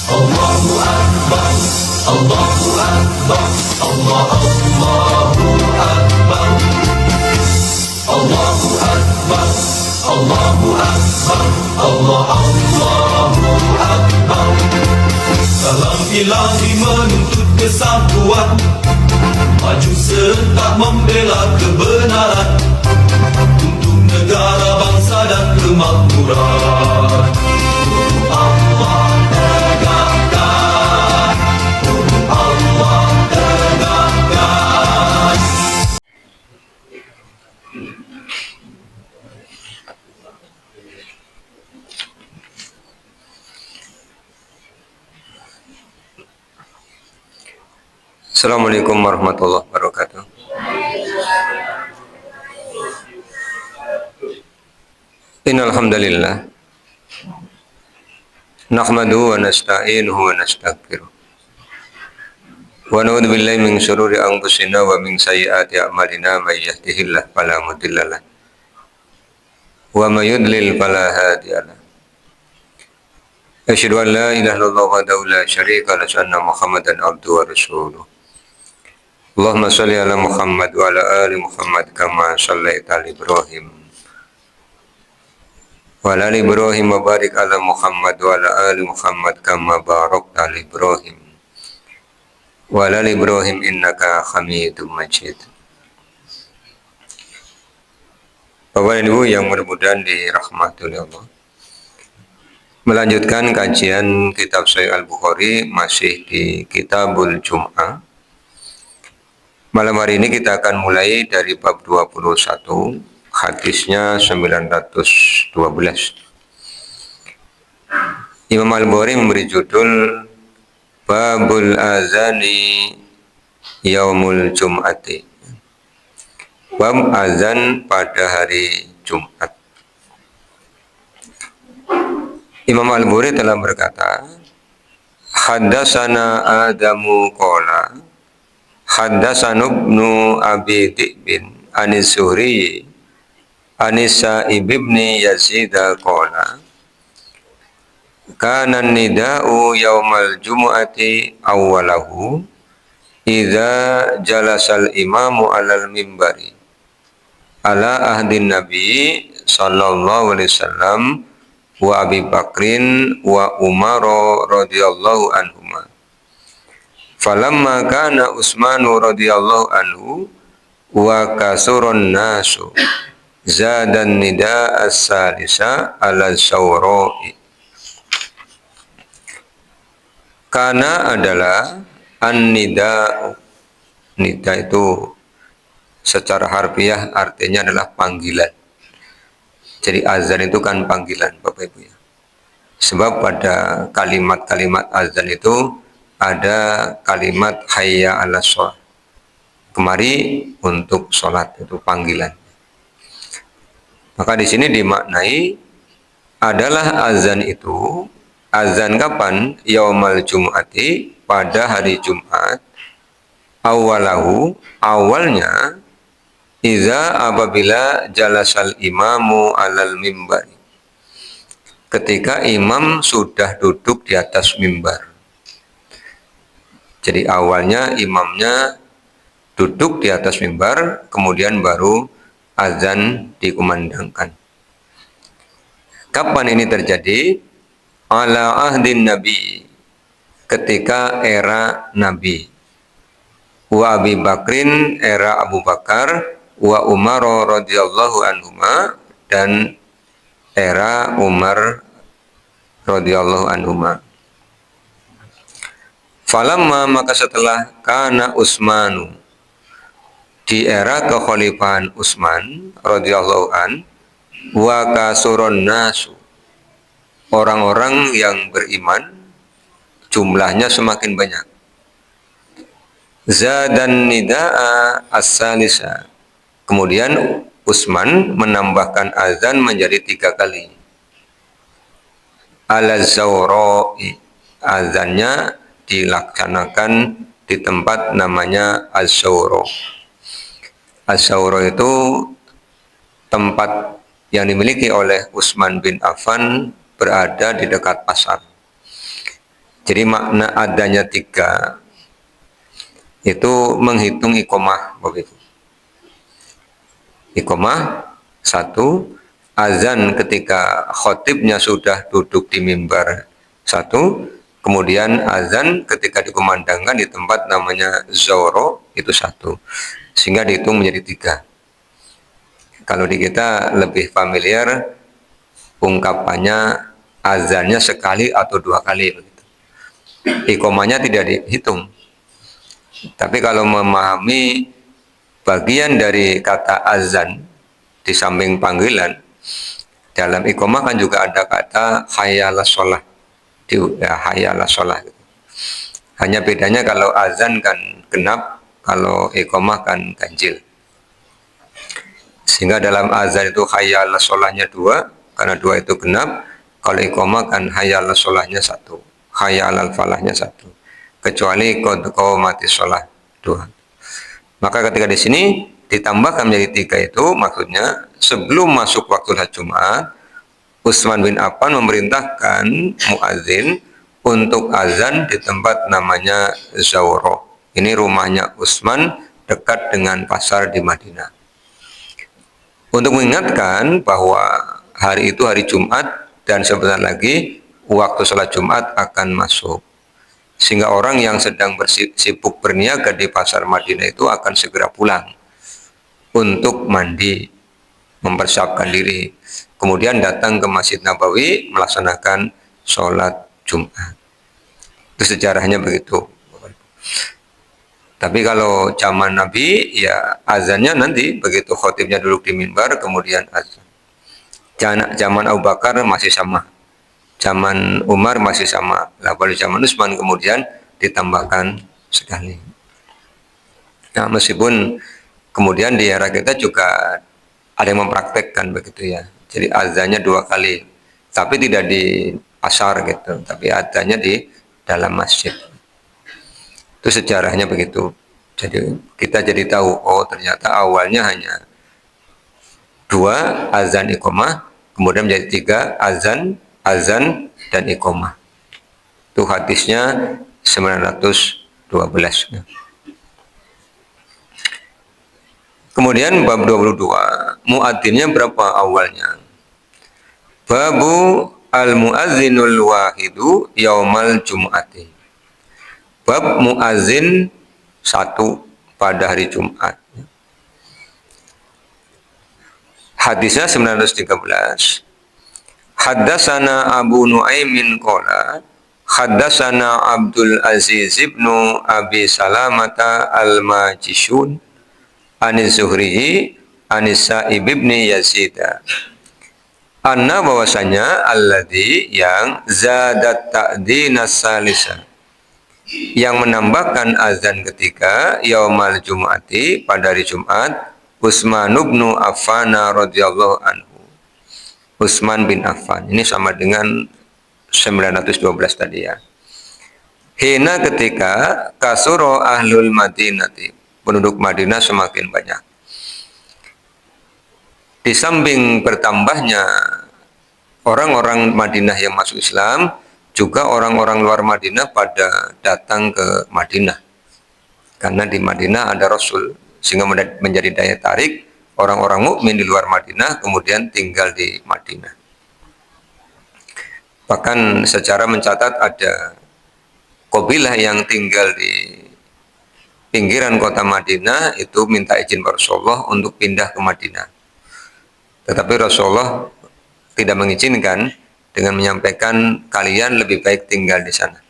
Allahu Akbar, Allahu Akbar, Allahu Akbar, Allahu Akbar, Allahu Akbar, Allahu Akbar. Salam ilahi menuntut kesatuan, maju serta membela kebenaran untuk negara, bangsa dan kemakmuran. Allah tegakkan, Allah tegakkan. Assalamualaikum warahmatullahi wabarakatuh. Innal hamdalillah nahmaduhu wa nasta'inuhu wa nastaghfiruh wa na'udzu billahi min syururi anfusina wa min sayyiati a'malina may yahdihillahu fala mudhillalah wa may yudlil fala hadiyalah. Asyhadu an la ilaha illallah wahdahu la syarika lahu wa anna Muhammadan abduhu wa rasuluh. Allahumma shalli ala Muhammad wa ala ali Muhammad kama shallaita ala Ibrahim wa ala ali Ibrahim wa barik ala Muhammad wa ala ali Muhammad kama barakta ala Ibrahim wa ala ali Ibrahim innaka Hamidum Majid. Bapak dan Ibu yang mudah-mudahan dirahmati oleh Allah, melanjutkan kajian kitab Sahih Al-Bukhari masih di Kitabul Jum'ah. Malam hari ini kita akan mulai dari bab 21, hadisnya 912. Imam Al-Bukhari memberi judul Babul Azani Yaumul Jum'ati, bab azan pada hari Jumat. Imam Al-Bukhari telah berkata, Haddatsana Adamu qala Haddatsana Ibnu Abi Dhi'bin Anis Zuhri Anis Sa'ib ibn Yazid qala kana nida'u yaumal jumu'ati awwalahu idza jalasal imamu alal mimbari ala ahdin nabi sallallahu alaihi wasallam wa Abi Bakrin wa Umar radhiyallahu anhuma. Falamma kana Utsmanu radhiyallahu anhu wa kasurun nasu zadan nida as-salisa ala syawra'i. Kana adalah an-nida. Nida itu secara harfiah artinya adalah panggilan. Jadi azan itu kan panggilan, Bapak Ibu ya. Sebab pada kalimat-kalimat azan itu ada kalimat hayya 'alas shalah. Kemari untuk sholat, itu panggilan. Maka di sini dimaknai adalah azan itu, azan kapan? Yaumal jum'ati, pada hari Jumat. Awalahu, awalnya, iza apabila jalasal imamu alal mimbari, ketika imam sudah duduk di atas mimbar. Jadi awalnya imamnya duduk di atas mimbar, kemudian baru azan dikumandangkan. Kapan ini terjadi? Ala ahdin Nabi, ketika era Nabi. Wa Abi Bakrin, era Abu Bakar. Wa Umar radhiyallahu anhuma, dan era Umar radhiyallahu anhuma. Falamma, maka setelah kana Utsmanu, di era kekhalifahan Utsman radhiyallahu an, wa kasurun nasu, orang-orang yang beriman jumlahnya semakin banyak. Zadan nidaa as-salisa, kemudian Utsman menambahkan azan menjadi 3 kali. Al-Zawra'i, azannya dilaksanakan di tempat namanya Az-Zawra. Az-Zawra itu tempat yang dimiliki oleh Utsman bin Affan, berada di dekat pasar. Jadi makna adanya 3 itu menghitung iqomah, Bapak Ibu. Iqomah 1, azan ketika khotibnya sudah duduk di mimbar 1, kemudian azan ketika dikumandangkan di tempat namanya Zoro itu 1, sehingga dihitung menjadi 3. Kalau di kita lebih familiar ungkapannya azannya sekali atau 2 kali begitu. Iqomahnya tidak dihitung. Tapi kalau memahami bagian dari kata azan di samping panggilan, dalam iqomah kan juga ada kata hayyalas sholah, hayyalas sholah. Hanya bedanya kalau azan kan genap, kalau iqomah kan ganjil. Sehingga dalam azan itu hayyalas sholahnya 2, karena 2 itu genap. Kalau iqomah kan hayyalas sholahnya 1, hayyalal falahnya 1. Kecuali qad qamatis sholah 2. Maka ketika di sini ditambahkan menjadi 3 itu maksudnya sebelum masuk waktu sholat Jumat, Utsman bin Affan memerintahkan muadzin untuk azan di tempat namanya Zawro. Ini rumahnya Utsman dekat dengan pasar di Madinah. Untuk mengingatkan bahwa hari itu hari Jumat dan sebentar lagi waktu sholat Jumat akan masuk. Sehingga orang yang sedang sibuk berniaga di pasar Madinah itu akan segera pulang untuk mandi, mempersiapkan diri, kemudian datang ke Masjid Nabawi melaksanakan sholat Jumat. Itu sejarahnya begitu. Tapi kalau zaman Nabi, ya azannya nanti begitu khotibnya duduk di mimbar, kemudian azan. Zaman Abu Bakar masih sama, zaman Umar masih sama, lalu zaman Utsman kemudian ditambahkan sekali. Nah, meskipun kemudian di era kita juga ada yang mempraktekkan begitu ya. Jadi azannya 2 kali, tapi tidak di pasar gitu, tapi azannya di dalam masjid. Itu sejarahnya begitu. Jadi kita jadi tahu, oh ternyata awalnya hanya 2 azan iqomah, kemudian menjadi 3 azan dan iqomah. Itu hadisnya 912. Kemudian bab 22, muadzinnya berapa awalnya? Babu al-muadzinul wahidu yaumal jum'ati. Bab muadzin 1 pada hari Jumat. Hadisnya 913. Haddasana Abu Nuaimin qala haddasana Abdul Aziz ibnu Abi Salamata al-Majishun anis Zuhrihi anis Sa'ib ibni Yazid anna bahwasanya alladzi yang zadat ta'dinas salisa, yang menambahkan azan ketiga yaumal jum'ati pada hari Jumat, Utsman bin Affan radhiyallahu anhu. Utsman bin Affan ini sama dengan 912 tadi ya. Hina ketika kasuro ahlul Madinati, penduduk Madinah semakin banyak. Di samping bertambahnya orang-orang Madinah yang masuk Islam, juga orang-orang luar Madinah pada datang ke Madinah. Karena di Madinah ada Rasul, sehingga menjadi daya tarik orang-orang mukmin di luar Madinah kemudian tinggal di Madinah. Bahkan sejarah mencatat ada kabilah yang tinggal di pinggiran kota Madinah itu minta izin Rasulullah untuk pindah ke Madinah. Tetapi Rasulullah tidak mengizinkan dengan menyampaikan kalian lebih baik tinggal di sana.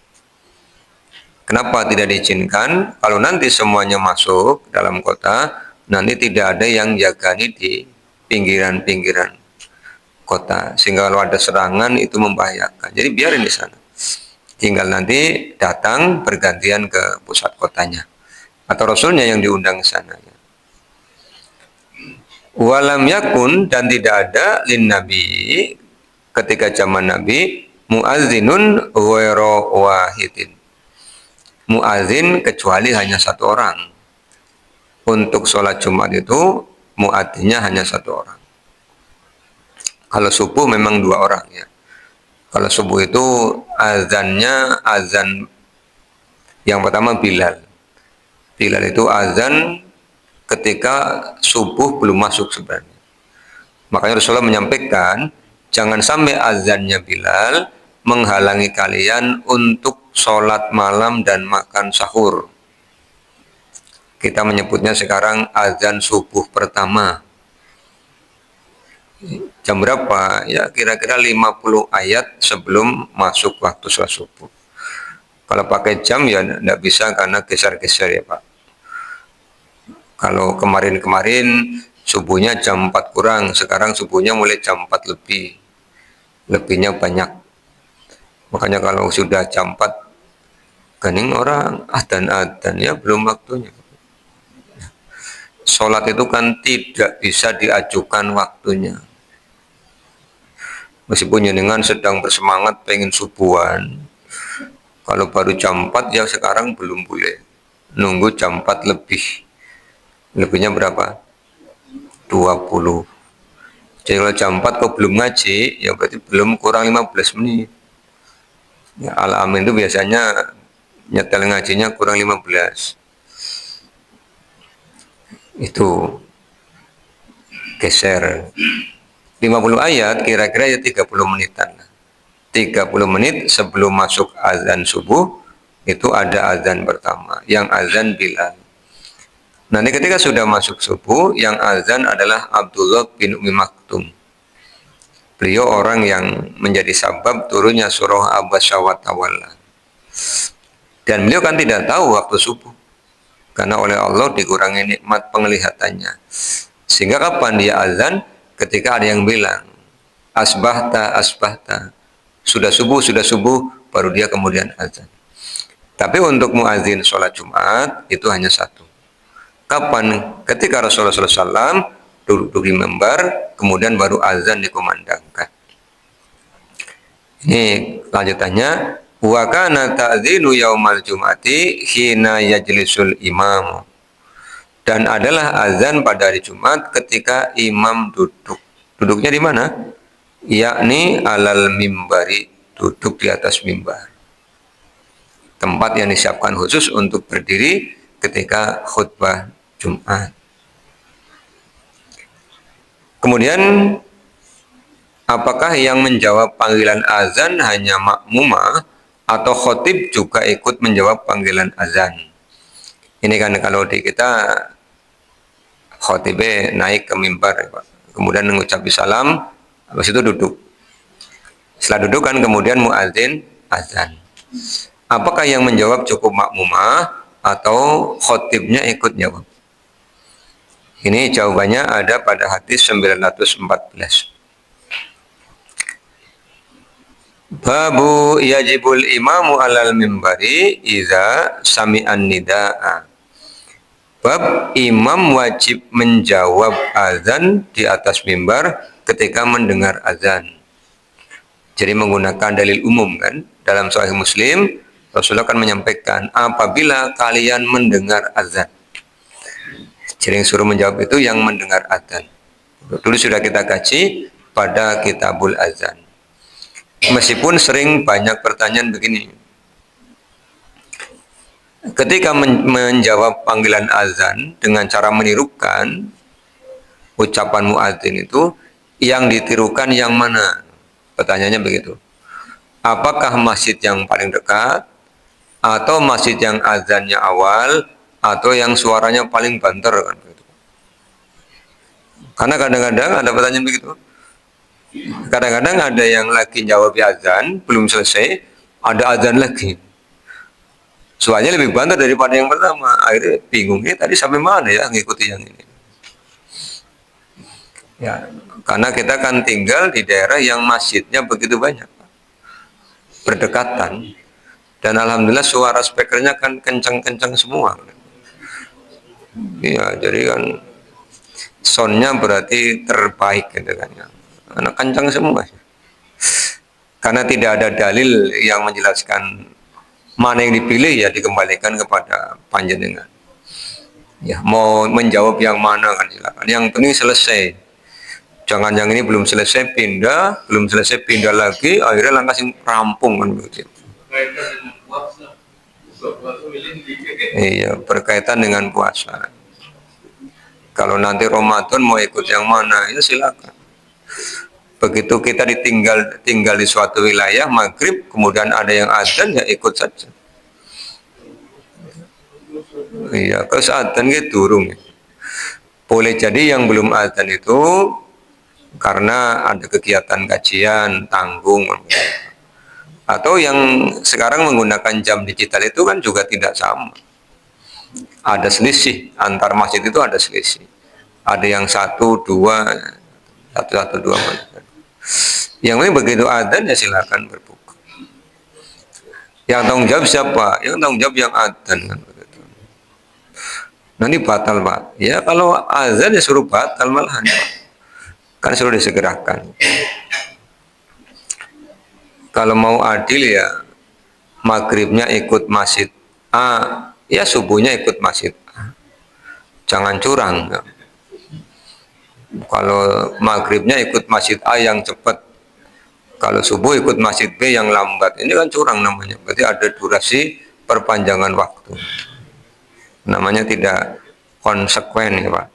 Kenapa tidak diizinkan? Kalau nanti semuanya masuk dalam kota, nanti tidak ada yang jagani di pinggiran-pinggiran kota, sehingga kalau ada serangan itu membahayakan. Jadi biarin di sana. Tinggal nanti datang bergantian ke pusat kotanya, atau Rasulnya yang diundang ke sana. Walam yakun, dan tidak ada lin Nabi ketika zaman Nabi muazzinun ghairu wahidin, muazin kecuali hanya 1 orang. Untuk sholat Jumat itu muadzinnya hanya 1 orang. Kalau subuh memang 2 orang ya. Kalau subuh itu azannya azan yang pertama Bilal. Bilal itu azan ketika subuh belum masuk sebenarnya. Makanya Rasulullah menyampaikan, jangan sampai azannya Bilal menghalangi kalian untuk sholat malam dan makan sahur. Kita menyebutnya sekarang azan subuh pertama. Jam berapa? Ya kira-kira 50 ayat sebelum masuk waktu sholat subuh. Kalau pakai jam ya tidak bisa karena geser-geser ya Pak. Kalau kemarin-kemarin subuhnya jam 4 kurang, sekarang subuhnya mulai jam 4 lebih. Lebihnya banyak. Makanya kalau sudah jam 4, kening orang adzan ya belum waktunya. Sholat itu kan tidak bisa diajukan waktunya. Meskipun jenengan sedang bersemangat pengen subuhan, kalau baru jam 4 ya sekarang belum boleh. Nunggu jam 4 lebih. Lebihnya berapa? 20. Jadi kalau jam 4 kok belum ngaji, ya berarti belum kurang 15 menit. Ya, Al-Amin itu biasanya nyetel ngajinya kurang 15. Itu geser 50 ayat kira-kira ya 30 menitan. 30 menit sebelum masuk azan subuh itu ada azan pertama yang azan Bilal. Nanti ketika sudah masuk subuh yang azan adalah Abdullah bin Umi Maktum. Beliau orang yang menjadi sabab turunnya surah Abasa wa Tawalla. Dan beliau kan tidak tahu waktu subuh karena oleh Allah dikurangi nikmat penglihatannya. Sehingga kapan dia azan? Ketika ada yang bilang asbahta asbahta, sudah subuh baru dia kemudian azan. Tapi untuk muazin sholat Jumat itu hanya satu. Kapan? Ketika Rasulullah SAW duduk di mimbar, kemudian baru azan dikumandangkan. Ini lanjutannya, wa kana ta'dzinu yaumal jum'ati hina yajlisul imam. Dan adalah azan pada hari Jumat ketika imam duduk. Duduknya di mana? Yakni alal mimbari, duduk di atas mimbar. Tempat yang disiapkan khusus untuk berdiri ketika khutbah Jumat. Kemudian apakah yang menjawab panggilan azan hanya makmumah atau khotib juga ikut menjawab panggilan azan? Ini kan kalau di kita khotibnya naik ke mimbar, kemudian mengucap salam, habis itu duduk. Setelah duduk kan kemudian muadzin azan. Apakah yang menjawab cukup makmumah atau khotibnya ikut jawab? Ini jawabannya ada pada hadis 914. Babu yajibul imamu alal mimbari iza sami'an nida'a. Bab imam wajib menjawab azan di atas mimbar ketika mendengar azan. Jadi menggunakan dalil umum kan. Dalam Sahih Muslim, Rasulullah akan menyampaikan apabila kalian mendengar azan. Jadi yang suruh menjawab itu yang mendengar azan. Dulu sudah kita kaji pada Kitabul Azan. Meskipun sering banyak pertanyaan begini. Ketika menjawab panggilan azan dengan cara menirukan ucapan muadzin itu, yang ditirukan yang mana? Pertanyaannya begitu. Apakah masjid yang paling dekat, atau masjid yang azannya awal, atau yang suaranya paling banter kan begitu. Karena kadang-kadang ada pertanyaan begitu. Kadang-kadang ada yang lagi jawab azan belum selesai, ada azan lagi. Suaranya lebih banter daripada yang pertama. Akhirnya bingung, tadi sampai mana ya ngikuti yang ini. Ya, karena kita kan tinggal di daerah yang masjidnya begitu banyak, berdekatan. Dan alhamdulillah suara speakernya kan kencang-kencang semua. Ya, jadi kan soundnya berarti terbaik gitu kan ya. Karena kencang semua. Karena tidak ada dalil yang menjelaskan mana yang dipilih, ya dikembalikan kepada panjenengan. Ya, mau menjawab yang mana kan silakan. Yang penting selesai. Jangan yang ini belum selesai pindah lagi, akhirnya langsung rampung kan begitu. Iya, berkaitan dengan puasa. Kalau nanti Ramadan mau ikut yang mana, ya silakan. Begitu kita tinggal di suatu wilayah maghrib, kemudian ada yang azan, ya ikut saja. Iya, ke azan gitu durung. Boleh jadi yang belum azan itu karena ada kegiatan kajian tanggung, atau yang sekarang menggunakan jam digital itu kan juga tidak sama, ada selisih antar masjid, itu ada selisih, ada yang 1-2, 1-1-2. Yang lain begitu adzan ya silakan berbuka. Yang tanggung jawab siapa? Yang tanggung jawab yang adzan kan begitu. Nanti batal Pak. Ya kalau azan ya suruh batal malahan. Kan suruh disegerakan. Kalau mau adil ya maghribnya ikut masjid A, ya subuhnya ikut masjid A. Jangan curang. Ya. Kalau maghribnya ikut masjid A yang cepat, kalau subuh ikut masjid B yang lambat, ini kan curang namanya. Berarti ada durasi perpanjangan waktu. Namanya tidak konsekuen ya Pak.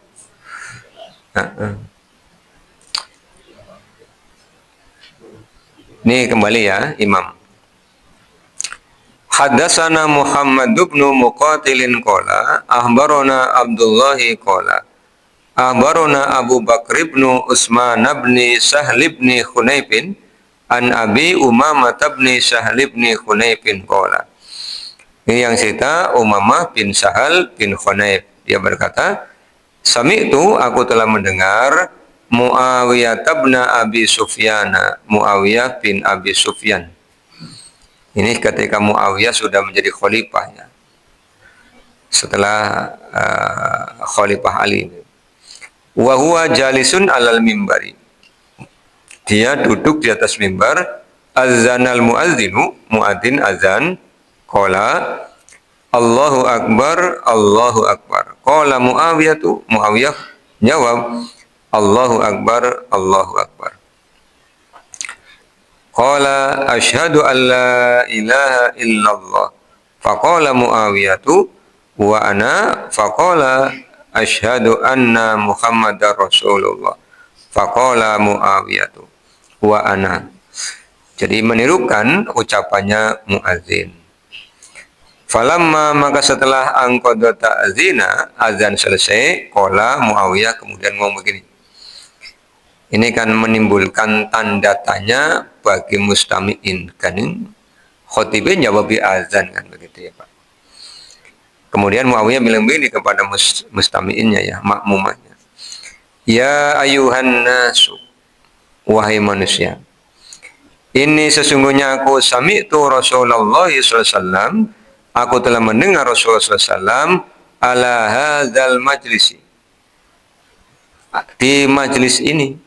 Ini kembali ya Imam. Haddatsana Muhammad bin Muqatilin qala akhbarana Abdullah qala akhbarana Abu Bakr bin Utsman bin Sahl bin Hunayf an Abi Umamah bin Sahl bin Hunayf qala. Ini yang cerita Umamah bin Sahal bin Hunayf, dia berkata, sami'tu, aku telah mendengar Muawiyah bin Abi Sufyan, Muawiyah bin Abi Sufyan. Ini ketika Muawiyah sudah menjadi khalifah ya. Setelah Khalifah Ali. Wa huwa jalisun alal mimbari. Dia duduk di atas mimbar, azanal muadzinu, muadzin azan, qala Allahu akbar, Allahu akbar. Qala Muawiyah, Muawiyah jawab, Allahu akbar, Allahu akbar. Qala asyhadu an la ilaha illallah. Faqala Muawiyah wa ana, faqala asyhadu anna Muhammadar Rasulullah. Faqala Muawiyah wa ana. Jadi menirukan ucapannya muadzin. Falamma, maka setelah angqadha ta'zina, azan selesai, qala Muawiyah kemudian ngomong begini. Ini kan menimbulkan tanda tanya bagi mustami'in, kan khotibin jawab bi azan kan begitu ya Pak. Kemudian Muawiyah bilang begini kepada mustami'innya ya, makmumahnya. Ya ayuhan nasu, wahai manusia. Ini sesungguhnya aku sami'tu Rasulullah sallallahu alaihi wasallam, aku telah mendengar Rasulullah SAW ala hadzal majlisi, di majlis ini,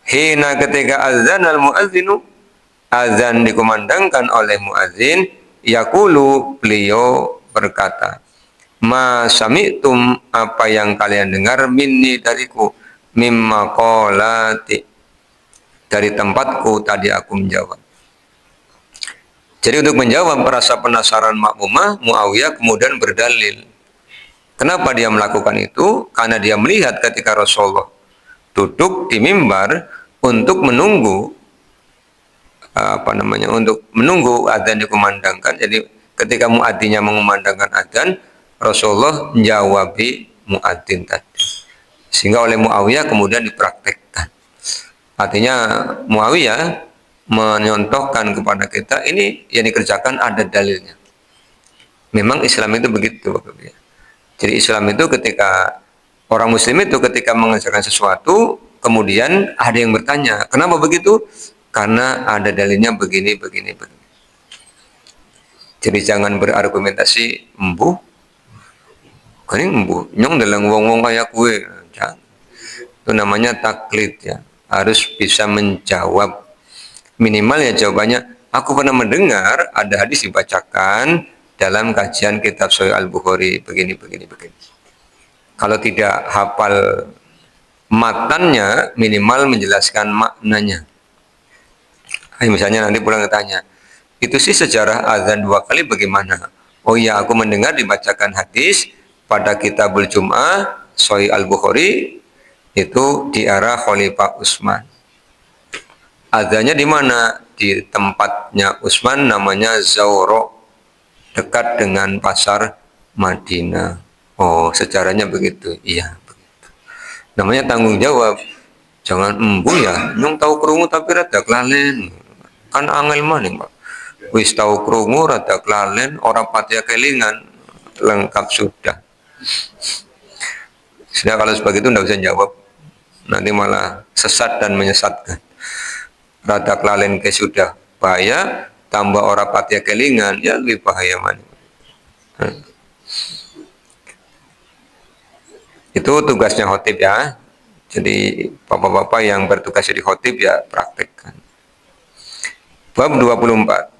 hina ketika azan al muadzinu, azan dikumandangkan oleh muadzin, yaqulu, beliau berkata, ma sami'tum, apa yang kalian dengar, minni, dariku, mimma qalati, dari tempatku tadi aku menjawab. Jadi untuk menjawab rasa penasaran makmumah, Muawiyah kemudian berdalil. Kenapa dia melakukan itu? Karena dia melihat ketika Rasulullah duduk di mimbar untuk menunggu untuk menunggu adzan dikumandangkan. Jadi ketika muadzinnya mengumandangkan adzan, Rasulullah menjawabi muadzin tadi. Sehingga oleh Muawiyah kemudian dipraktekkan. Artinya Muawiyah menyontohkan kepada kita ini yang dikerjakan ada dalilnya. Memang Islam itu begitu Bapak Ibu. Jadi Islam itu ketika orang muslim itu ketika mengerjakan sesuatu kemudian ada yang bertanya, kenapa begitu? Karena ada dalilnya begini. Jadi jangan berargumentasi embuh. Kan embuh, nyong dalam wong-wong kayak kue. Jangan. Itu namanya taklid ya. Harus bisa menjawab. Minimal ya jawabannya, aku pernah mendengar ada hadis dibacakan dalam kajian kitab Sahih Al-Bukhari begini. Kalau tidak hafal matannya minimal menjelaskan maknanya. Misalnya nanti pulang tanya, itu sih sejarah azan 2 kali bagaimana? Oh iya, aku mendengar dibacakan hadis pada Kitabul Jum'ah Sahih Al-Bukhari itu di era Khalifah Utsman. Azannya di mana? Di tempatnya Utsman namanya Zawro, dekat dengan pasar Madinah. Oh, sejarahnya begitu. Iya, begitu. Namanya tanggung jawab. Jangan embu ya, nyong tahu krungu tapi rada kelalen. Kan angel maning, Pak. Wis tahu krungu rada kelalen, ora patia kelingan, lengkap sudah. Sudah kalau sebegitu tidak bisa jawab. Nanti malah sesat dan menyesatkan. Rada kelalen ke sudah bahaya, tambah ora patia kelingan, ya lebih bahaya maning. Itu tugasnya khotib ya. Jadi bapak-bapak yang bertugas jadi khotib ya praktekkan. Bab 24.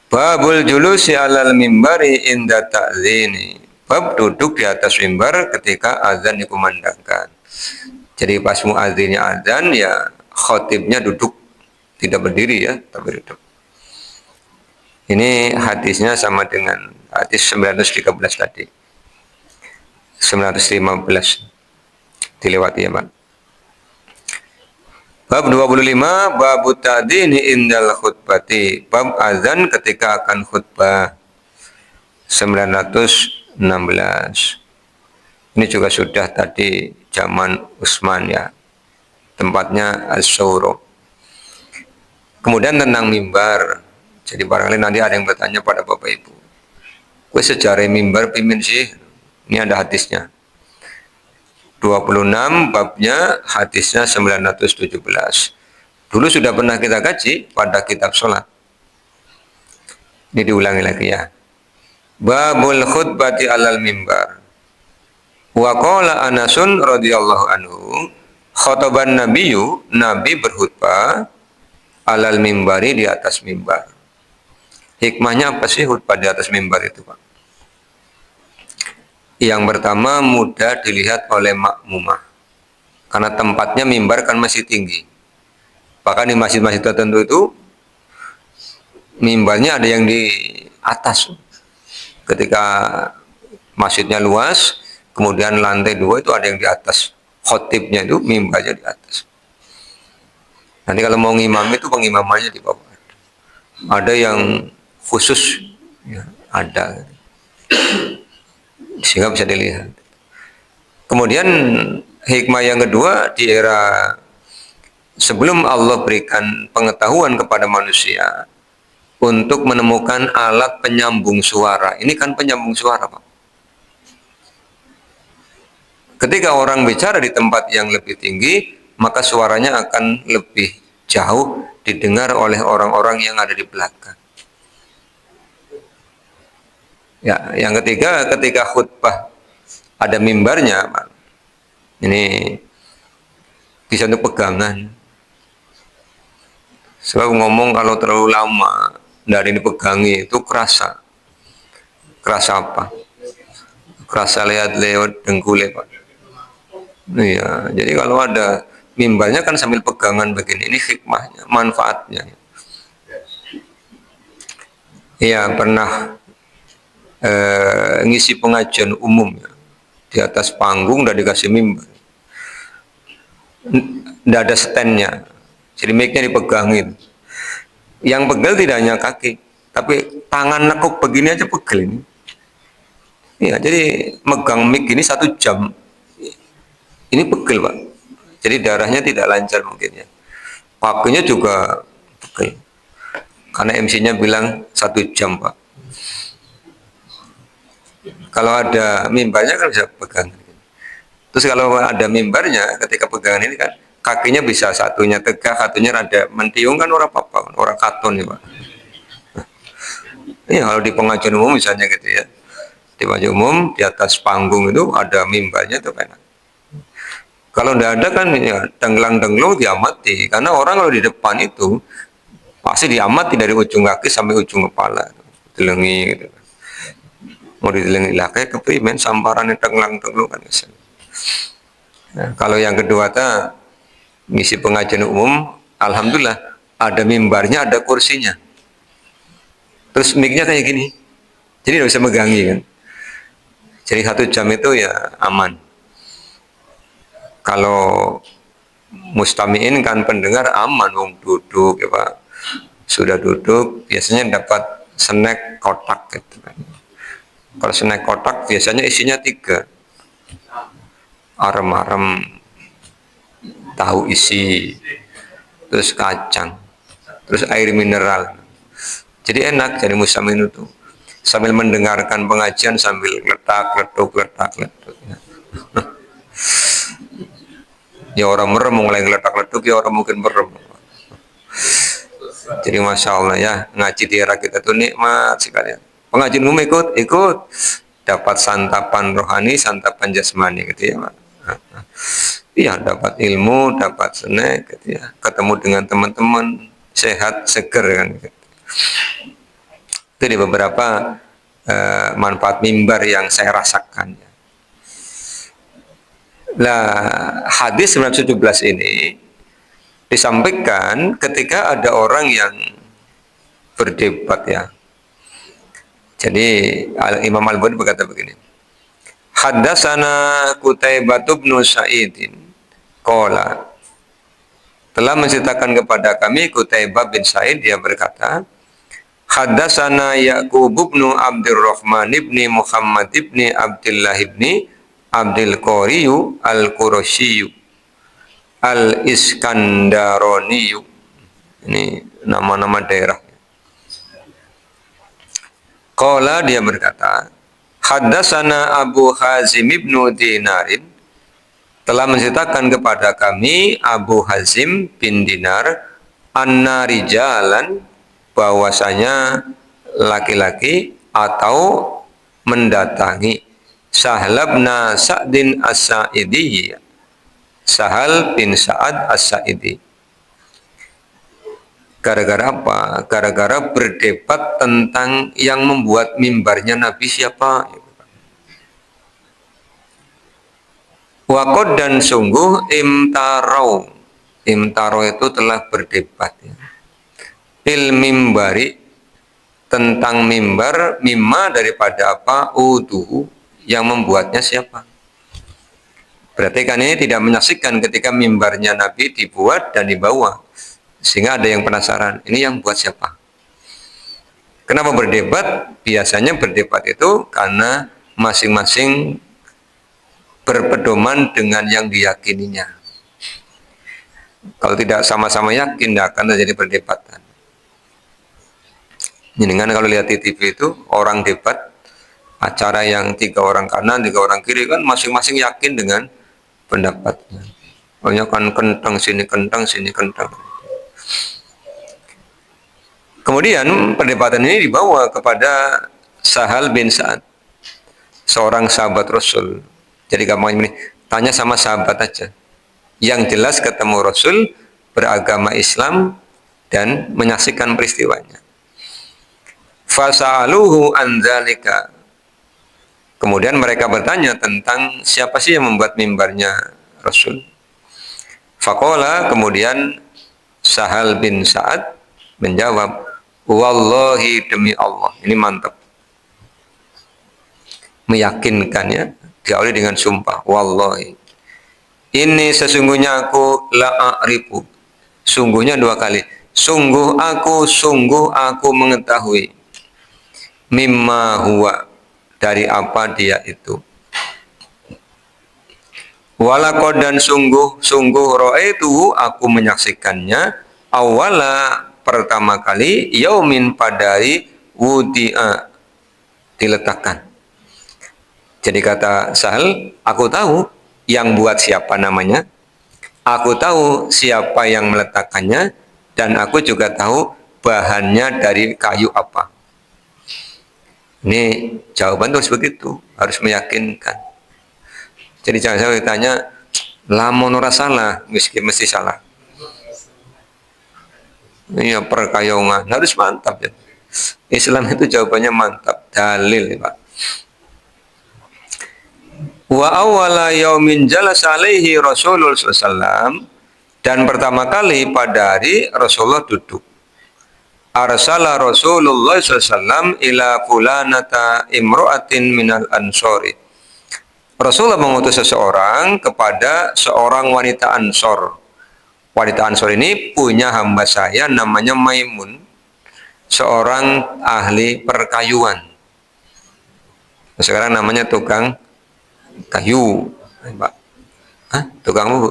Babul julusi alal mimbari inda ta'zini. Bab duduk di atas mimbar ketika azan dikumandangkan. Jadi pas muazzinnya azan ya khotibnya duduk, tidak berdiri ya, tapi duduk. Ini hadisnya sama dengan hadis 913 tadi. 915 dilewati ya, Pak. Bab 25, bab ta'dzini indal khutbati. Bab azan ketika akan khutbah. 916. Ini juga sudah tadi zaman Utsman ya. Tempatnya As-Sawro. Kemudian tentang mimbar. Jadi barangkali nanti ada yang bertanya pada Bapak Ibu. Kue sejarah mimbar pimin sih? Ini ada hadisnya. 26 babnya hadisnya 917. Dulu sudah pernah kita kaji pada kitab sholat. Ini diulangi lagi ya. Babul khutbati alal mimbar. Wa qala Anasun radhiyallahu anhu, khotoban nabiyyu, nabi berkhutbah alal mimbari, di atas mimbar. Hikmahnya apa sih khutbah di atas mimbar itu, Pak? Yang pertama, mudah dilihat oleh makmumah karena tempatnya mimbar kan masih tinggi. Bahkan di masjid-masjid tertentu itu mimbarnya ada yang di atas. Ketika masjidnya luas, kemudian lantai 2 itu ada yang di atas. Khotibnya itu mimbarnya di atas. Nanti kalau mau ngimam itu pengimamannya di bawah. Ada yang khusus ya, ada. Sehingga bisa dilihat. Kemudian hikmah yang kedua, di era sebelum Allah berikan pengetahuan kepada manusia untuk menemukan alat penyambung suara. Ini kan penyambung suara, Pak. Ketika orang bicara di tempat yang lebih tinggi, maka suaranya akan lebih jauh didengar oleh orang-orang yang ada di belakang. Ya, yang ketiga, ketika khutbah ada mimbarnya, Pak, ini bisa untuk pegangan. Sebab ngomong kalau terlalu lama dari dipegangi itu kerasa. Kerasa apa? Kerasa lihat lewat dengkulnya, Pak. Iya, jadi kalau ada mimbarnya kan sambil pegangan begini, ini hikmahnya, manfaatnya. Iya, pernah ngisi pengajian umum ya, di atas panggung udah dikasih mimbar, tidak ada standnya, jadi mic-nya dipegangin. Yang pegel tidak hanya kaki, tapi tangan nekuk begini aja pegel ini. Ya, jadi megang mic ini 1 jam, ini pegel, Pak. Jadi darahnya tidak lancar mungkin ya. Kakinya juga pegel, karena MC-nya bilang 1 jam, Pak. Kalau ada mimbarnya kan bisa pegang. Terus kalau ada mimbarnya, ketika pegangan ini kan kakinya bisa satunya tegak, satunya rada mentiung, kan orang apa-apa, orang katon ya, Pak. Ini kalau di pengajian umum misalnya gitu ya, di pengajian umum di atas panggung itu ada mimbarnya itu kan. Kalau tidak ada kan ya denglang-denglung diamati, karena orang kalau di depan itu pasti diamati dari ujung kaki sampai ujung kepala, dilengi gitu. Mau didelengi lah kayak keprimen samparan yang tenglang-tenglung kan. Nah, kalau yang kedua ngisi pengajian umum, alhamdulillah ada mimbarnya, ada kursinya. Terus mic-nya kayak gini. Jadi nggak bisa megangi kan. Jadi 1 jam itu ya aman. Kalau mustamiin kan pendengar aman, wong duduk ya Pak. Sudah duduk biasanya dapat snack kotak gitu kan. Kalau snack kotak biasanya isinya 3. Arem-arem, tahu isi, terus kacang, terus air mineral. Jadi enak jadi mustamiin itu. Sambil mendengarkan pengajian sambil letak-letuk. Ya orang merem mulai ngeletak-letuk, ya orang mungkin merem. Jadi masya Allah ya, ngaji di era kita tuh nikmat sekali. Pengajian umum ikut, dapat santapan rohani, santapan jasmani gitu ya Pak. Iya, dapat ilmu, dapat snack gitu ya, ketemu dengan teman-teman, sehat, seger kan gitu. Itu di beberapa manfaat mimbar yang saya rasakan. Nah, hadis 917 ini disampaikan ketika ada orang yang berdebat ya. Jadi Imam Al-Bukhari berkata begini. Haddatsana Qutaibah bin Sa'idin qala, telah menceritakan kepada kami Qutaibah bin Sa'id, dia berkata, Haddatsana Ya'qub bin Abdurrahman ibni Muhammad ibni Abdullah ibni Abdul Qoriyu Al-Qurasyiyu Al-Iskandaroniyu. Ini nama-nama daerah. Qala, dia berkata, Haddatsana Abu Hazim ibnu Dinarin, telah menceritakan kepada kami Abu Hazim bin Dinar, anna rijalan, bahwasanya laki-laki atau mendatangi Sahal bin Sa'din As-Sa'idi, Sahal bin Sa'ad As-Sa'idi. Gara-gara apa? Gara-gara berdebat tentang yang membuat mimbarnya Nabi siapa. Waqad, dan sungguh, imtarau itu telah berdebat ya. Mimbari, tentang mimbar, mimma daripada apa, uduhu, yang membuatnya siapa. Berarti kan ini tidak menyaksikan ketika mimbarnya Nabi dibuat dan dibawa, sehingga ada yang penasaran, ini yang buat siapa. Kenapa berdebat? Biasanya berdebat itu karena masing-masing berpedoman dengan yang diyakininya. Kalau tidak sama-sama yakin, tidak akan terjadi perdebatan. Dengan kalau lihat di TV itu orang debat, acara yang 3 orang kanan, 3 orang kiri, kan masing-masing yakin dengan pendapatnya. Pokoknya kan kentang sini kentang, sini kentang. Kemudian perdebatan ini dibawa kepada Sahal bin Sa'ad, seorang sahabat Rasul. Jadi gampang ini, tanya sama sahabat aja. Yang jelas ketemu Rasul, beragama Islam, dan menyaksikan peristiwanya. Fasa'aluhu an dzalika. Kemudian mereka bertanya tentang siapa sih yang membuat mimbarnya Rasul. Faqala, kemudian Sahal bin Sa'ad menjawab, wallahi, demi Allah. Ini mantap, meyakinkan ya, diawali dengan sumpah, wallahi, ini sesungguhnya aku la a'rifu, sungguhnya 2 kali, sungguh aku mengetahui, mimma huwa, dari apa dia itu, walaqad, dan sungguh ra'aitu, aku menyaksikannya, awala, pertama kali, yaumin, pada hari, wudi'a, diletakkan. Jadi kata Sahal, aku tahu yang buat siapa namanya, aku tahu siapa yang meletakkannya, dan aku juga tahu bahannya dari kayu apa. Ini jawaban terus begitu, harus meyakinkan. Jadi jangan sampai ditanya, lamun ora salah, mesti salah. Iya, perkayongan, harus mantap ya. Islam itu jawabannya mantap, dalil ya Pak. Wa awwala yaumin jalasa alaihi Rasulullah SAW, dan pertama kali pada hari Rasulullah duduk. Arsala Rasulullah SAW ila fulanata imro'atin minal ansori. Rasulullah mengutus seseorang kepada seorang wanita Ansor. Wanita Ansor ini punya hamba saya namanya Maimun, seorang ahli perkayuan. Sekarang namanya tukang kayu, Pak. Hah? Tukang apa, Bu?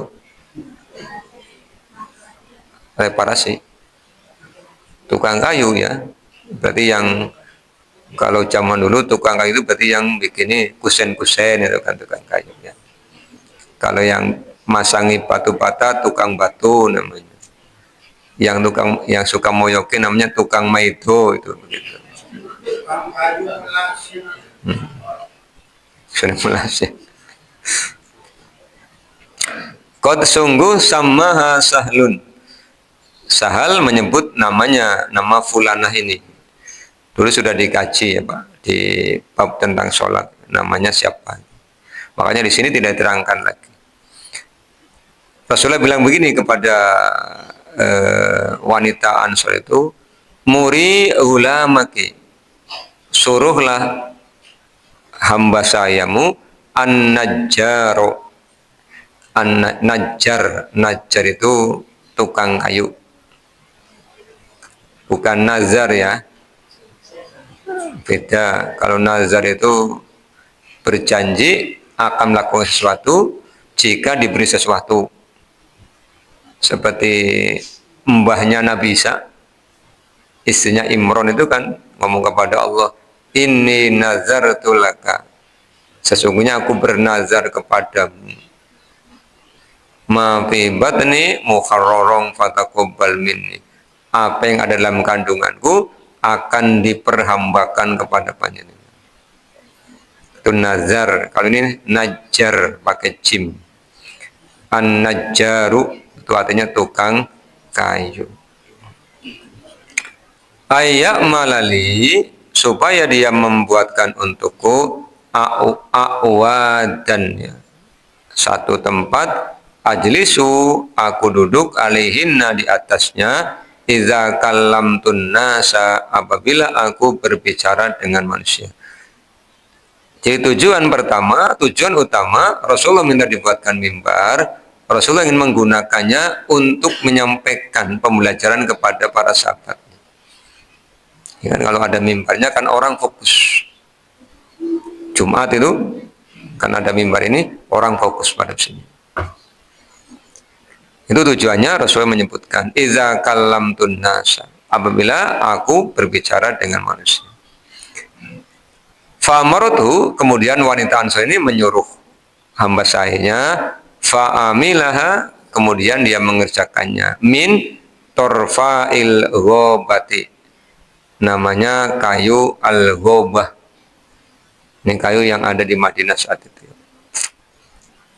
Reparasi. Tukang kayu ya. Berarti yang kalau zaman dulu tukang kayu itu berarti yang bikinnya kusen-kusen itu kan tukang kayu ya. Kalau yang masangi batu bata tukang batu namanya. Yang tukang yang suka moyokin namanya tukang maido itu begitu. Sudah melasih. Qad sungguh samaha Sahlun. Sahal menyebut namanya, nama fulanah ini. Dulu sudah dikaji ya Pak, di bab tentang sholat. Namanya siapa? Makanya di sini tidak diterangkan lagi. Rasulullah bilang begini kepada wanita Ansor itu, muri ulamaki, suruhlah hamba sayamu an-najjaro. An-najjar, najjar itu tukang kayu, bukan nazar ya, beda. Kalau nazar itu berjanji akan melakukan sesuatu jika diberi sesuatu, seperti mbahnya Nabi Isa, istrinya Imron itu kan ngomong kepada Allah, inni nazartu laka, sesungguhnya aku bernazar kepadamu, ma fi batni mukharrarun fataqabbal minni, apa yang ada dalam kandunganku akan diperhambakan kepada panjenengan. Itu nazar. Kalau ini najjar pakai jim. An-najjaru itu artinya tukang kayu. Ayak malali, supaya dia membuatkan untukku a'wadan ya, satu tempat, ajlisu aku duduk, alaihinna di atasnya, iza kallamtun nasa apabila aku berbicara dengan manusia. Jadi tujuan utama Rasulullah minta dibuatkan mimbar. Rasulullah ingin menggunakannya untuk menyampaikan pembelajaran kepada para sahabat. Ya kan, kalau ada mimbarnya kan orang fokus. Jumat itu kan ada mimbar ini, orang fokus pada sini. Itu tujuannya Rasulullah menyebutkan iza kallamtun nasa, apabila aku berbicara dengan manusia. Fa'amaratu, kemudian wanita Ansor ini menyuruh hamba sahihnya, fa'amilaha, kemudian dia mengerjakannya, min torfa'il ghobati, namanya kayu al-ghobah. Ini kayu yang ada di Madinah saat itu.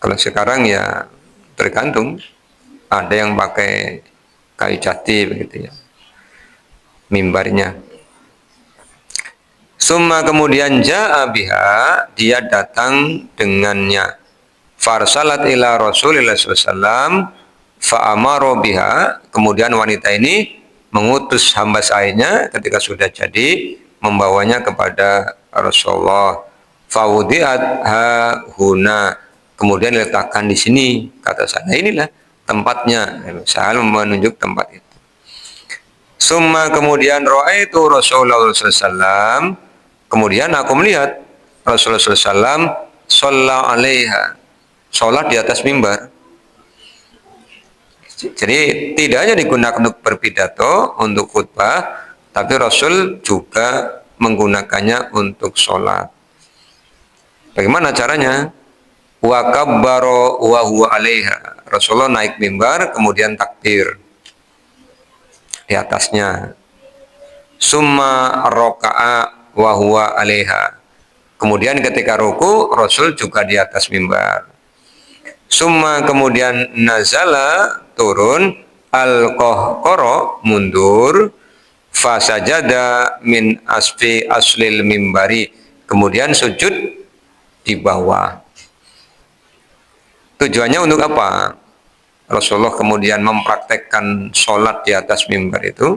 Kalau sekarang ya tergantung, ada yang pakai kayu jati begitu ya, mimbarnya. Summa kemudian ja'a biha, dia datang dengannya. Farsalat ila Rasulillah SAW fa'amaro biha, kemudian wanita ini mengutus hamba sahihnya ketika sudah jadi, membawanya kepada Rasulullah. Fawudi'at ha huna, kemudian diletakkan di sini, kata saya. Inilah tempatnya. Saya menunjuk tempat itu. Summa kemudian ra'aitu Rasulullah SAW, kemudian aku melihat Rasulullah SAW sholla alaiha, sholat di atas mimbar. Jadi tidak hanya digunakan untuk berpidato, untuk khutbah, tapi Rasul juga menggunakannya untuk sholat. Bagaimana caranya? Wa kabbaro wa huwa alaiha, Rasulullah naik mimbar kemudian takbir di atasnya. Summa roka'a wa huwa alaiha, kemudian ketika ruku Rasul juga di atas mimbar. Summa kemudian nazala, turun, al-qahqara, mundur, fasajada min asfi aslil mimbari, kemudian sujud di bawah. Tujuannya untuk apa? Rasulullah kemudian mempraktekkan sholat di atas mimbar itu.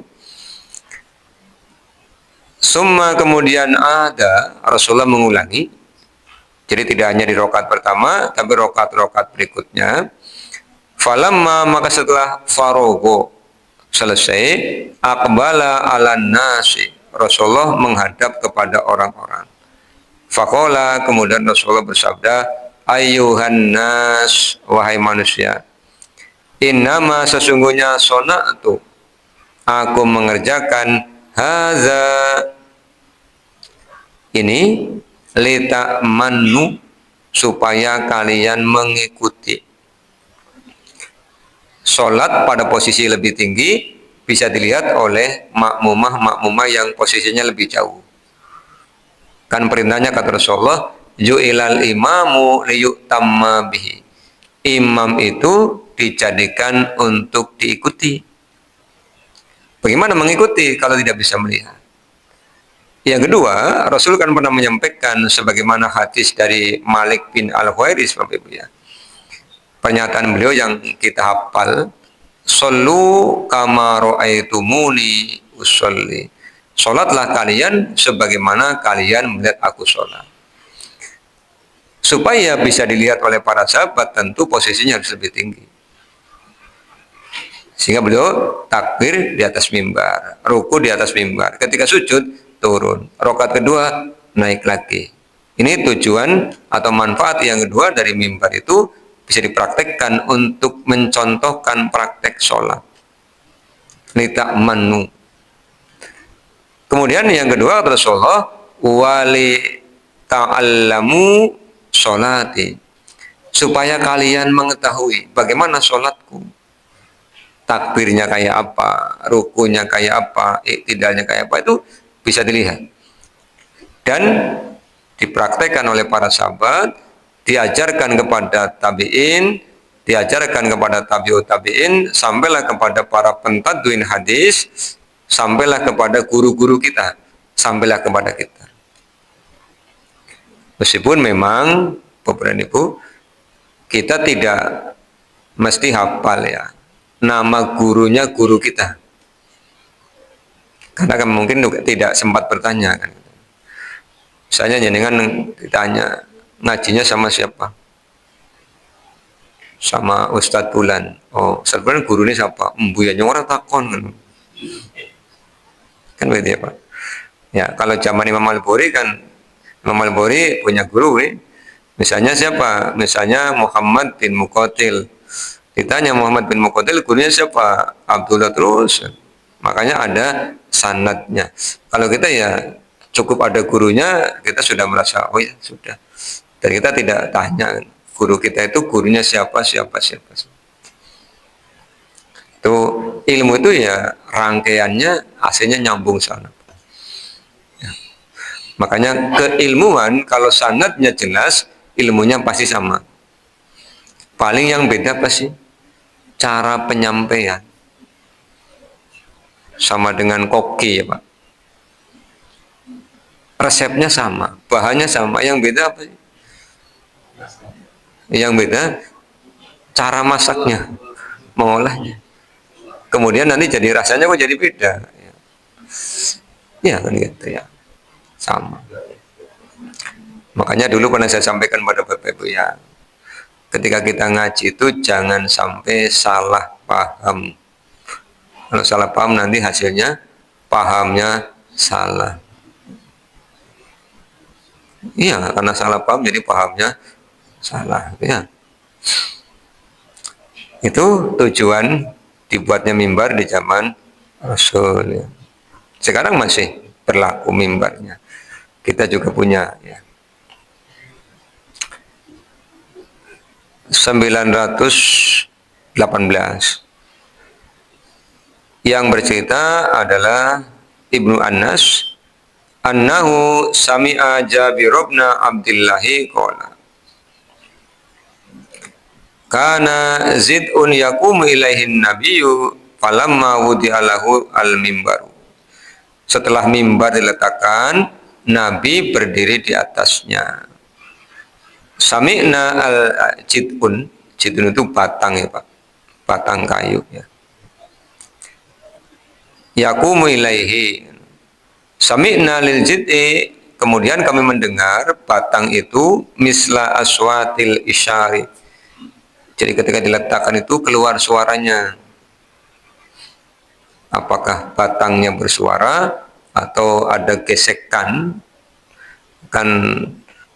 Summa kemudian ada Rasulullah mengulangi. Jadi tidak hanya di rokaat pertama, tapi rokaat-rokaat berikutnya. Falamma maka setelah farogo selesai, akbala ala nasi. Rasulullah menghadap kepada orang-orang. Fakola kemudian Rasulullah bersabda, Ayuhan nas, wahai manusia, innama sesungguhnya sona'tu, aku mengerjakan haza ini lita manu supaya kalian mengikuti. Sholat pada posisi lebih tinggi bisa dilihat oleh makmumah yang posisinya lebih jauh. Kan perintahnya kata Rasulullah, ju'ilal imamu liyutamma bihi. Imam itu dijadikan untuk diikuti. Bagaimana mengikuti kalau tidak bisa melihat? Yang kedua, Rasul kan pernah menyampaikan sebagaimana hadis dari Malik bin Al-Huwairis, Bapak Ibu ya. Pernyataan beliau yang kita hafal, Sallu kama ra'aitumuni usolli. Sholatlah kalian sebagaimana kalian melihat aku sholat. Supaya bisa dilihat oleh para sahabat, tentu posisinya harus lebih tinggi. Sehingga beliau takbir di atas mimbar, ruku di atas mimbar. Ketika sujud, turun. Rakaat kedua, naik lagi. Ini tujuan atau manfaat yang kedua dari mimbar itu bisa dipraktekkan untuk mencontohkan praktek sholat. Lita'manu. Kemudian yang kedua Rasulullah, wali ta'allamu sholati. Supaya kalian mengetahui bagaimana sholatku. Takbirnya kayak apa, rukunya kayak apa, iktidalnya kayak apa, itu bisa dilihat. Dan dipraktekkan oleh para sahabat, diajarkan kepada tabi'in, diajarkan kepada tabi'ut tabi'in, sampailah kepada para pentadwin hadis, sampailah kepada guru-guru kita, sampailah kepada kita. Meskipun memang, Bapak dan Ibu, kita tidak mesti hafal ya nama gurunya guru kita, karena kan mungkin tidak sempat bertanya kan. Misalnya jenengan ditanya ngajinya sama siapa, sama Ustadz Bulan. Oh, Ustadz Bulan guru ini siapa? Mbuyanya orang takon kan begitu ya Pak. Ya kalau zaman Imam Al-Bukhari kan, Imam Al-Bukhari punya guru nih. Misalnya siapa? Misalnya Muhammad bin Muqatil. Ditanya Muhammad bin Muqatil gurunya siapa? Abdullah terus. Makanya ada sanadnya. Kalau kita ya cukup ada gurunya, kita sudah merasa oh ya sudah. Dan kita tidak tanya guru kita itu gurunya siapa. Itu ilmu itu ya rangkaiannya aslinya nyambung sana. Ya. Makanya keilmuan kalau sanadnya jelas, ilmunya pasti sama. Paling yang beda apa sih? Cara penyampaian. Sama dengan koki ya Pak. Resepnya sama, bahannya sama. Yang beda apa sih? Yang beda cara masaknya, mengolahnya. Kemudian nanti jadi rasanya kok jadi beda. Ya kan gitu ya. Sama. Makanya dulu pernah saya sampaikan pada Bapak Ibu ya, ketika kita ngaji itu jangan sampai salah paham. Kalau salah paham nanti hasilnya pahamnya salah. Iya, karena salah paham jadi pahamnya salah. Ya. Itu tujuan dibuatnya mimbar di zaman Rasul. Ya. Sekarang masih berlaku mimbarnya. Kita juga punya ya. 918 yang bercerita adalah Ibnu Anas annahu sami'a Jabir bin Abdillahi qala kana zid'un yaqumu ilaihin nabiyyu falamma wudi'alahu al-mimbaru. Setelah mimbar diletakkan, Nabi berdiri di atasnya. Sami'na al-jid'un, Jidun itu batang ya Pak, batang kayu ya. Yaqumu ilaihi. Sami'na lil jid'i, kemudian kami mendengar batang itu misla aswatil isyari. Jadi ketika diletakkan itu keluar suaranya. Apakah batangnya bersuara atau ada gesekan? Kan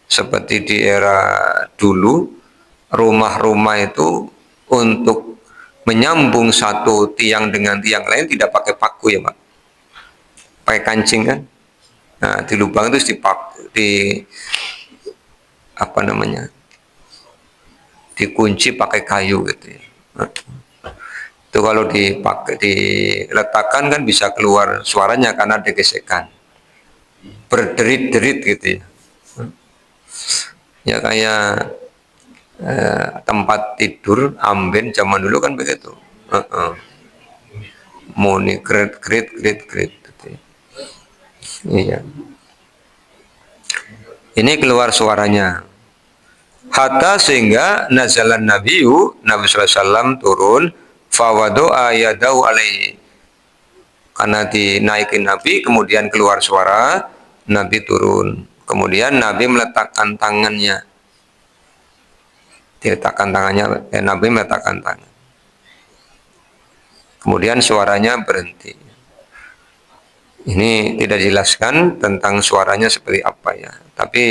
seperti di era dulu, rumah-rumah itu untuk menyambung satu tiang dengan tiang lain tidak pakai paku ya Pak, pakai kancing kan. Nah di lubang itu di apa namanya, dikunci pakai kayu gitu ya. Nah, itu kalau diletakkan kan bisa keluar suaranya karena ada gesekan, berderit-derit gitu ya. Ya kayak tempat tidur amben zaman dulu kan begitu. Muni great gitu ya. Iya. Ini keluar suaranya. Hatta sehingga nazalan nabiyu, Nabi sallallahu alaihi wasallam turun, fawado'a yadau alaihi. Karena dinaikin Nabi, kemudian keluar suara, Nabi turun. Kemudian Nabi meletakkan tangannya. Nabi meletakkan tangan. Kemudian suaranya berhenti. Ini tidak dijelaskan tentang suaranya seperti apa ya. Tapi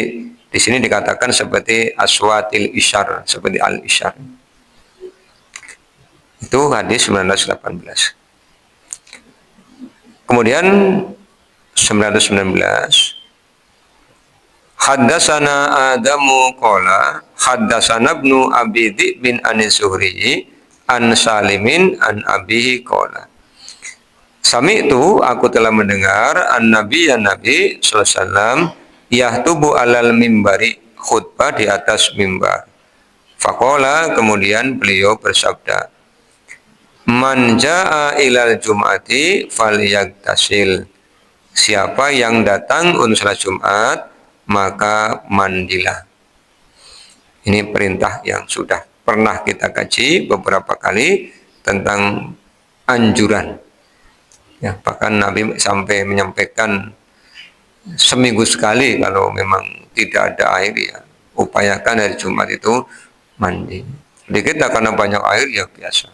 di sini dikatakan seperti aswatil isyar, seperti al-isyar. Itu hadis 918. Kemudian 919. Haddasana Adamu qala haddasana ibnu Abi Dzib bin An-Zuhri an Salimin an Abihi qala. Sami itu aku telah mendengar Nabi sallallahu alaihi wasallam yahtubu alal mimbari, khutbah di atas mimbar. Faqala, kemudian beliau bersabda, man jaa ilal jum'ati falyagtasil. Siapa yang datang untuk salat Jumat maka mandilah. Ini perintah yang sudah pernah kita kaji beberapa kali tentang anjuran. Ya, bahkan Nabi sampai menyampaikan seminggu sekali kalau memang tidak ada air ya upayakan hari Jumat itu mandi. Dikit karena banyak air ya biasa.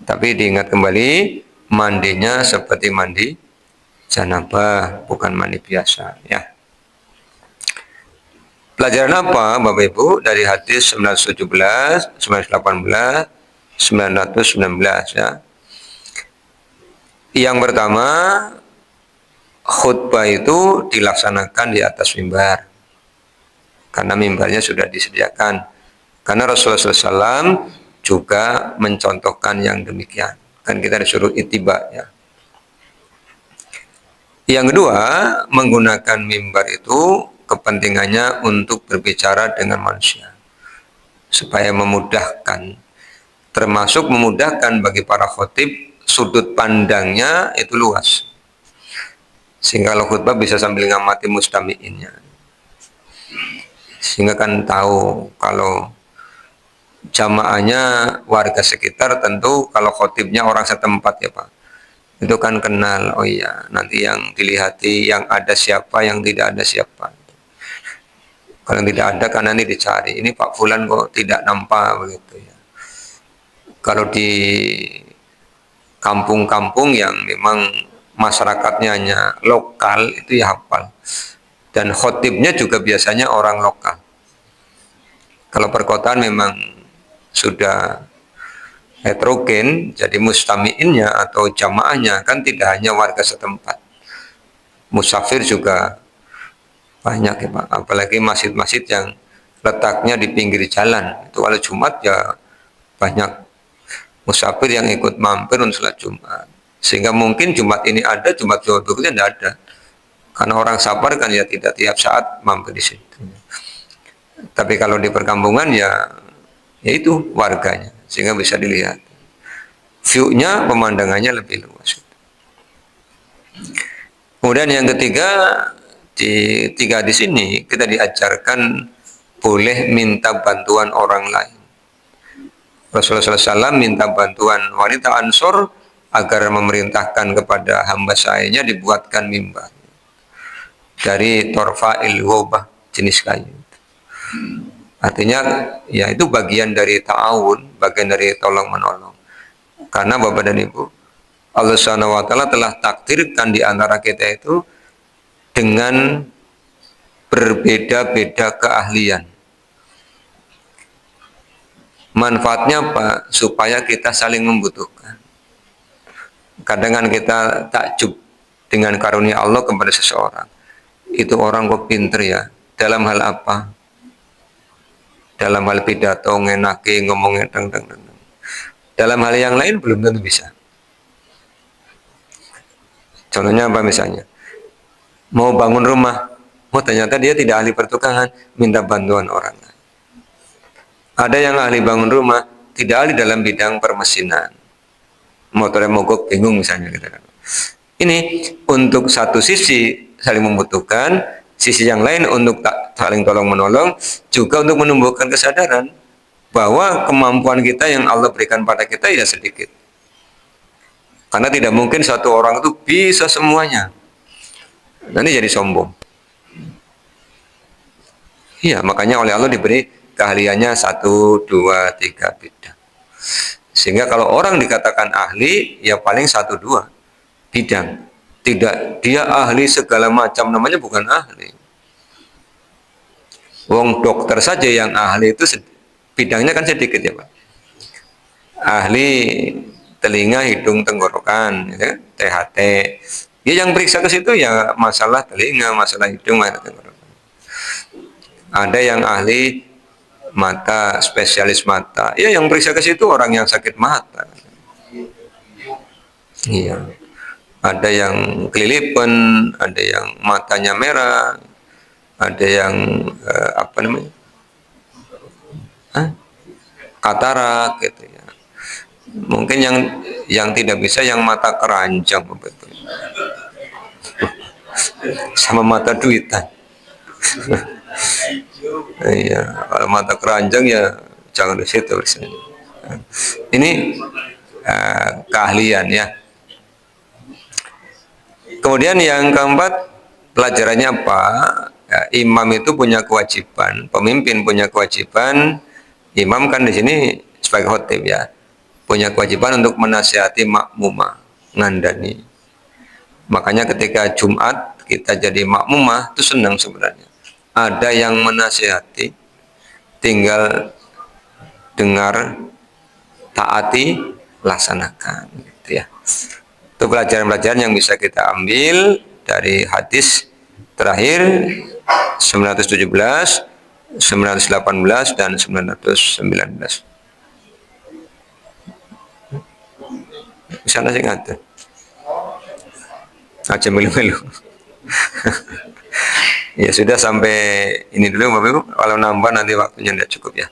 Tapi diingat kembali mandinya seperti mandi janabah, bukan mandi biasa ya. Pelajaran apa Bapak Ibu dari hadis 917, 918, 919 ya. Yang pertama, khutbah itu dilaksanakan di atas mimbar. Karena mimbarnya sudah disediakan. Karena Rasulullah SAW juga mencontohkan yang demikian. Kan kita disuruh ittiba ya. Yang kedua, menggunakan mimbar itu kepentingannya untuk berbicara dengan manusia supaya memudahkan, termasuk memudahkan bagi para khotib, sudut pandangnya itu luas sehingga kalau khutbah bisa sambil ngamati mustami'innya, sehingga kan tahu kalau jamaahnya warga sekitar, tentu kalau khotibnya orang setempat ya Pak, itu kan kenal, oh iya nanti yang dilihati yang ada siapa, yang tidak ada siapa. Kalau tidak ada kan nanti dicari, ini Pak Fulan kok tidak nampak begitu ya. Kalau di kampung-kampung yang memang masyarakatnya hanya lokal itu ya hafal. Dan khotibnya juga biasanya orang lokal. Kalau perkotaan memang sudah heterogen, jadi mustami'innya atau jamaahnya kan tidak hanya warga setempat. Musafir juga banyak ya Pak, apalagi masjid-masjid yang letaknya di pinggir jalan. Itu kalau Jumat ya banyak musafir yang ikut mampir untuk sholat Jumat. Sehingga mungkin Jumat ini ada, Jumat berikutnya tidak ada. Karena orang sabar kan ya tidak tiap saat mampir di situ. Tapi kalau di perkampungan ya itu warganya, sehingga bisa dilihat. View-nya, pemandangannya lebih luas. Kemudian yang ketiga, di sini kita diajarkan boleh minta bantuan orang lain. Rasulullah SAW minta bantuan wanita Ansor agar memerintahkan kepada hamba sahaya dibuatkan mimbar dari torfa'il ghobah, jenis kayu. Artinya ya itu bagian dari ta'awun, bagian dari tolong menolong. Karena Bapak dan Ibu, Allah Subhanahu wa taala telah takdirkan di antara kita itu dengan berbeda-beda keahlian. Manfaatnya apa? Supaya kita saling membutuhkan. Kadang kan kita takjub dengan karunia Allah kepada seseorang. Itu orang kok pinter ya. Dalam hal apa? Dalam hal pidato, ngenaki, ngomongnya deng. Dalam hal yang lain belum tentu bisa. Contohnya apa misalnya? Mau bangun rumah, ternyata dia tidak ahli pertukangan, minta bantuan orang lain. Ada yang ahli bangun rumah, tidak ahli dalam bidang permesinan. Motornya mogok, bingung misalnya gitu kan. Ini untuk satu sisi saling membutuhkan, sisi yang lain untuk saling tolong menolong, juga untuk menumbuhkan kesadaran bahwa kemampuan kita yang Allah berikan pada kita ya sedikit. Karena tidak mungkin satu orang itu bisa semuanya. Nanti jadi sombong. Iya, makanya oleh Allah diberi keahliannya 1, 2, 3 bidang. Sehingga kalau orang dikatakan ahli, ya paling 1, 2 bidang. Tidak, dia ahli segala macam, namanya bukan ahli. Wong dokter saja yang ahli itu bidangnya kan sedikit ya Pak. Ahli telinga, hidung, tenggorokan, ya, THT. Ya yang periksa ke situ ya masalah telinga, masalah hidung, masalah tenggorokan. Ada yang ahli mata, spesialis mata. Ya yang periksa ke situ orang yang sakit mata. Iya. Ada yang kelilipan, ada yang matanya merah, ada yang apa namanya? Katarak gitu ya. Mungkin yang tidak bisa yang mata keranjang betul. Sama mata duitan. Iya, kalau mata keranjang ya jangan di situ. Ini keahlian ya. Kemudian yang keempat, pelajarannya apa? Ya, imam itu punya kewajiban, pemimpin punya kewajiban. Imam kan di sini sebagai khotib ya, punya kewajiban untuk menasihati makmumah, ngandani. Makanya ketika Jumat kita jadi makmumah itu senang sebenarnya. Ada yang menasihati, tinggal dengar, taati, laksanakan gitu ya. Itu pelajaran-pelajaran yang bisa kita ambil dari hadis terakhir 917, 918 dan 919. Di sana sih ngata. Aja melu-melu. Ya sudah sampai ini dulu Bapak Ibu. Kalau nambah nanti waktunya tidak cukup ya.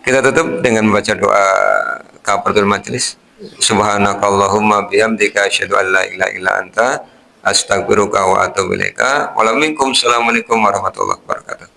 Kita tutup dengan membaca doa kafaratul majelis. Subhanakallahumma bihamdika asyhadu an la ilaha illa anta astaghfiruka wa atubu ilaika. Assalamualaikum warahmatullahi wabarakatuh.